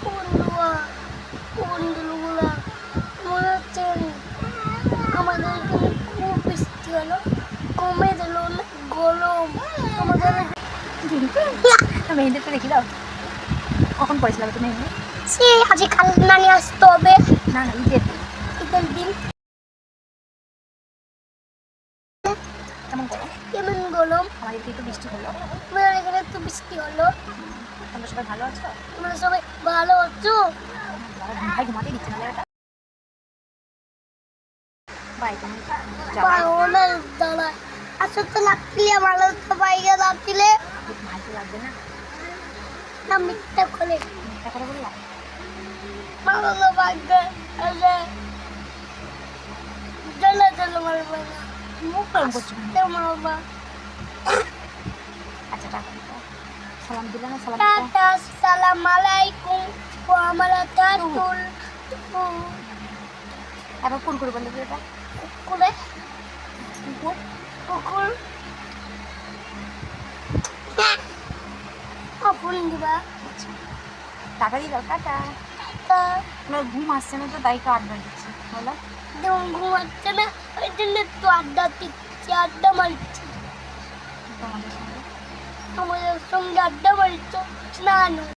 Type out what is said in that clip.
বন্ধুরা বন্ধুগুলা মনে হচ্ছে আমাদের এখানে খুব বৃষ্টি হলো, কমে দিল না গরম আমাদের। মেহেন্দিটা দেখি দাও, কখন পড়েছিলাম তুমি মেহেন্দি? সে আজকে কাল না নিয়ে আসতে হবে। না না, ঈদের দিন। ঈদের দিন কেমন করো? কেমন গরম, আমাদের এদিকে একটু বৃষ্টি হলো। আমাদের এখানে একটু বৃষ্টি হলো। তোমরা সবাই ভালো আছো? তোমরা সবাই ভালো আছো? ভাই ঘুমাতে দিচ্ছে না এটা। বাই, তুমি পাওনা দাঁড়া আসতে লাগলে ভালো তো বাইরে লাগলে ভাই তো লাগবে না, না মিথ্যা করে একটা করে বললাম। ভালো তো বাইরে আছে চলে চলে মারবে না মুখ গরম করছো কেন? মারবা। আচ্ছা টাকা সালাম দিলে না? সালাম টাটা সালাম আলাইকুম ওয়া বারাকাতুল। এবার ফোন করে বললে এটা কুকুরে কুকুর। কুকুর ফোন দিবা। আচ্ছা টাকা দিয়ে দাও, টাটা। তা তোমার ঘুম আসছে না তো তাই তো আড্ডা দিচ্ছি, বলো। যেমন ঘুমাচ্ছে না ওই জন্য একটু আড্ডা দিচ্ছি, আড্ডা মারছি তোমাদের সঙ্গে আমাদের সঙ্গে আড্ডা মারছো স্নান